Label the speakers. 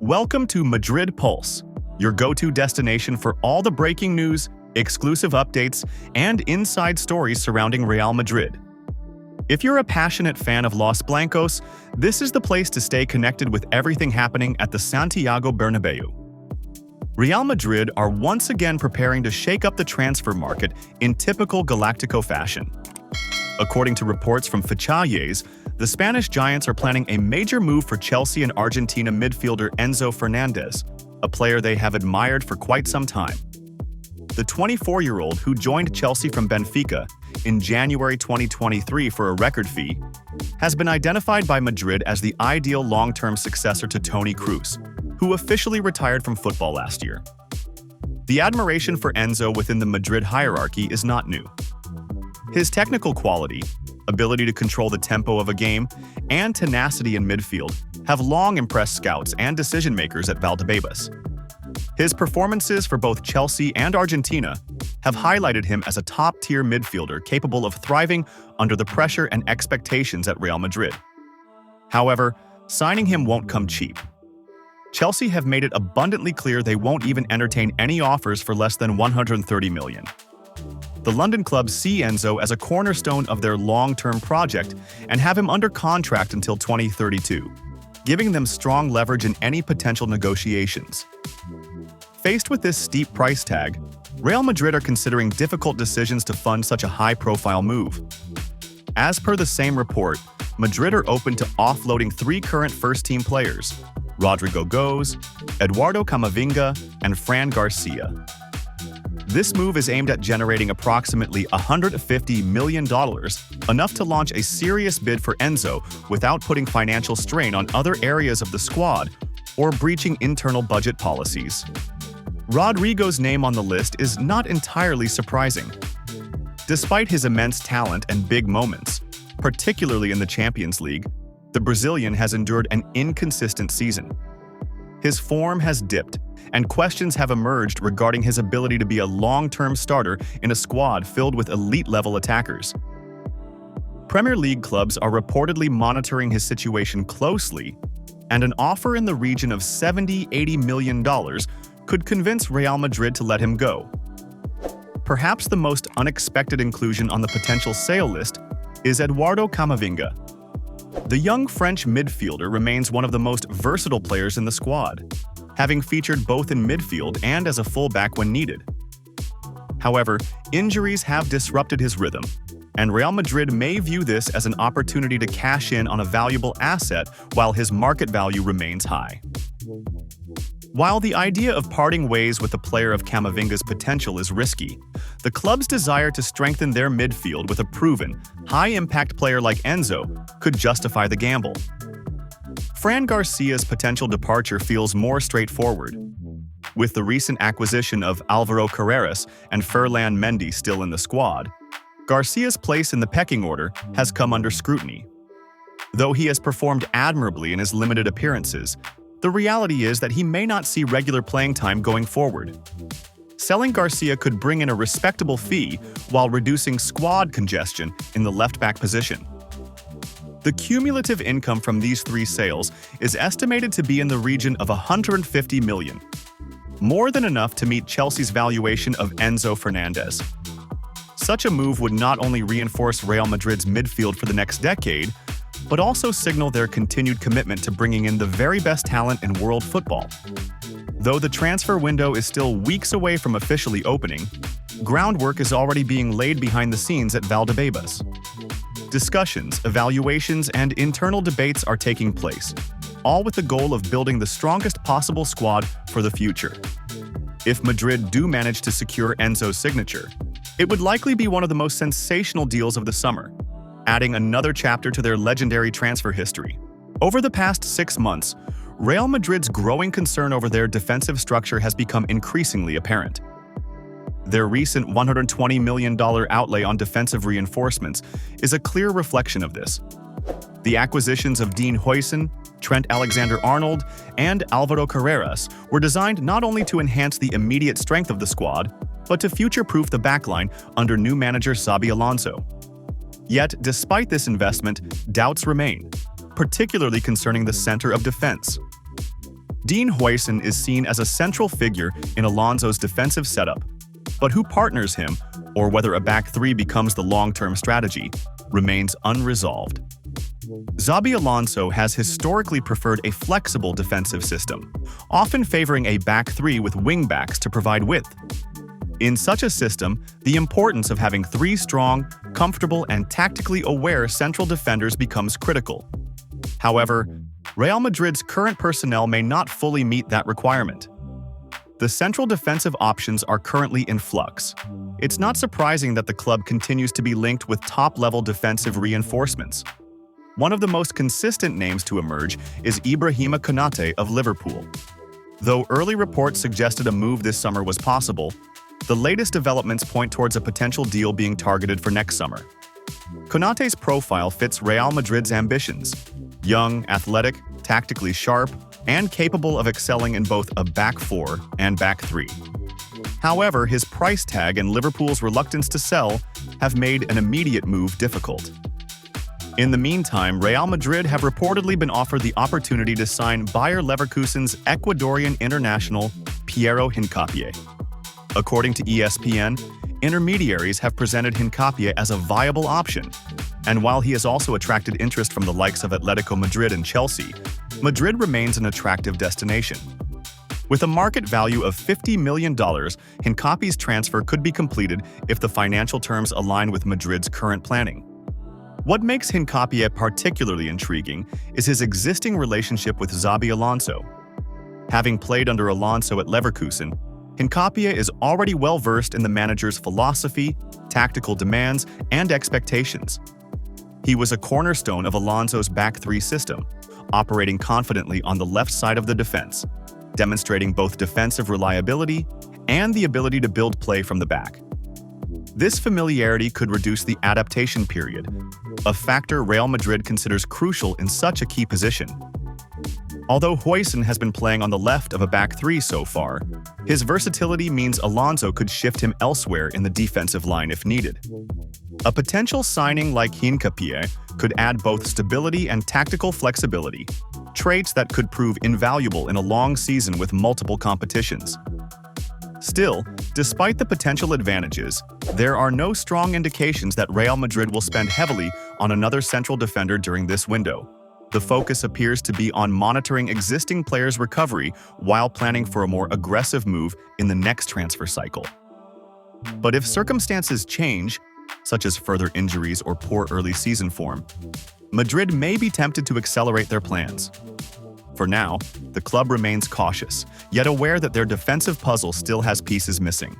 Speaker 1: Welcome to Madrid Pulse, your go-to destination for all the breaking news, exclusive updates, and inside stories surrounding Real Madrid. If you're a passionate fan of Los Blancos, this is the place to stay connected with everything happening at the Santiago Bernabeu. Real Madrid are once again preparing to shake up the transfer market in typical Galactico fashion. According to reports from Fichajes, the Spanish Giants are planning a major move for Chelsea and Argentina midfielder Enzo Fernandez, a player they have admired for quite some time. The 24-year-old, who joined Chelsea from Benfica in January 2023 for a record fee, has been identified by Madrid as the ideal long-term successor to Toni Kroos, who officially retired from football last year. The admiration for Enzo within the Madrid hierarchy is not new. His technical quality, ability to control the tempo of a game, and tenacity in midfield have long impressed scouts and decision-makers at Valdebebas. His performances for both Chelsea and Argentina have highlighted him as a top-tier midfielder capable of thriving under the pressure and expectations at Real Madrid. However, signing him won't come cheap. Chelsea have made it abundantly clear they won't even entertain any offers for less than $130 million. The London club see Enzo as a cornerstone of their long-term project and have him under contract until 2032, giving them strong leverage in any potential negotiations. Faced with this steep price tag, Real Madrid are considering difficult decisions to fund such a high-profile move. As per the same report, Madrid are open to offloading 3 current first-team players: Rodrigo Goes, Eduardo Camavinga, and Fran Garcia. This move is aimed at generating approximately $150 million, enough to launch a serious bid for Enzo without putting financial strain on other areas of the squad or breaching internal budget policies. Rodrigo's name on the list is not entirely surprising. Despite his immense talent and big moments, particularly in the Champions League, the Brazilian has endured an inconsistent season. His form has dipped, and questions have emerged regarding his ability to be a long-term starter in a squad filled with elite-level attackers. Premier League clubs are reportedly monitoring his situation closely, and an offer in the region of $70–80 million could convince Real Madrid to let him go. Perhaps the most unexpected inclusion on the potential sale list is Eduardo Camavinga. The young French midfielder remains one of the most versatile players in the squad, having featured both in midfield and as a fullback when needed. However, injuries have disrupted his rhythm, and Real Madrid may view this as an opportunity to cash in on a valuable asset while his market value remains high. While the idea of parting ways with a player of Camavinga's potential is risky, the club's desire to strengthen their midfield with a proven, high-impact player like Enzo could justify the gamble. Fran Garcia's potential departure feels more straightforward. With the recent acquisition of Álvaro Carreras and Ferland Mendy still in the squad, Garcia's place in the pecking order has come under scrutiny. Though he has performed admirably in his limited appearances, the reality is that he may not see regular playing time going forward. Selling Garcia could bring in a respectable fee while reducing squad congestion in the left-back position. The cumulative income from these 3 sales is estimated to be in the region of $150 million, more than enough to meet Chelsea's valuation of Enzo Fernandez. Such a move would not only reinforce Real Madrid's midfield for the next decade, but also signal their continued commitment to bringing in the very best talent in world football. Though the transfer window is still weeks away from officially opening, groundwork is already being laid behind the scenes at Valdebebas. Discussions, evaluations, and internal debates are taking place, all with the goal of building the strongest possible squad for the future. If Madrid do manage to secure Enzo's signature, it would likely be one of the most sensational deals of the summer, adding another chapter to their legendary transfer history. Over the past 6 months, Real Madrid's growing concern over their defensive structure has become increasingly apparent. Their recent $120 million outlay on defensive reinforcements is a clear reflection of this. The acquisitions of Dean Huijsen, Trent Alexander-Arnold, and Álvaro Carreras were designed not only to enhance the immediate strength of the squad, but to future-proof the backline under new manager Xabi Alonso. Yet, despite this investment, doubts remain, particularly concerning the center of defense. Dean Huijsen is seen as a central figure in Alonso's defensive setup, but who partners him, or whether a back three becomes the long-term strategy, remains unresolved. Xabi Alonso has historically preferred a flexible defensive system, often favoring a back three with wingbacks to provide width. In such a system, the importance of having three strong, comfortable, and tactically aware central defenders becomes critical. However, Real Madrid's current personnel may not fully meet that requirement. The central defensive options are currently in flux. It's not surprising that the club continues to be linked with top-level defensive reinforcements. One of the most consistent names to emerge is Ibrahima Konate of Liverpool. Though early reports suggested a move this summer was possible, the latest developments point towards a potential deal being targeted for next summer. Konate's profile fits Real Madrid's ambitions: young, athletic, tactically sharp, and capable of excelling in both a back four and back three. However, his price tag and Liverpool's reluctance to sell have made an immediate move difficult. In the meantime, Real Madrid have reportedly been offered the opportunity to sign Bayer Leverkusen's Ecuadorian international Piero Hincapié. According to ESPN, intermediaries have presented Hincapié as a viable option, and while he has also attracted interest from the likes of Atletico Madrid and Chelsea, Madrid remains an attractive destination. With a market value of $50 million, Hincapié's transfer could be completed if the financial terms align with Madrid's current planning. What makes Hincapié particularly intriguing is his existing relationship with Xabi Alonso. Having played under Alonso at Leverkusen, Hincapié is already well-versed in the manager's philosophy, tactical demands, and expectations. He was a cornerstone of Alonso's back three system, operating confidently on the left side of the defense, demonstrating both defensive reliability and the ability to build play from the back. This familiarity could reduce the adaptation period, a factor Real Madrid considers crucial in such a key position. Although Huijsen has been playing on the left of a back three so far, his versatility means Alonso could shift him elsewhere in the defensive line if needed. A potential signing like Hincapié could add both stability and tactical flexibility, traits that could prove invaluable in a long season with multiple competitions. Still, despite the potential advantages, there are no strong indications that Real Madrid will spend heavily on another central defender during this window. The focus appears to be on monitoring existing players' recovery while planning for a more aggressive move in the next transfer cycle. But if circumstances change, such as further injuries or poor early season form, Madrid may be tempted to accelerate their plans. For now, the club remains cautious, yet aware that their defensive puzzle still has pieces missing.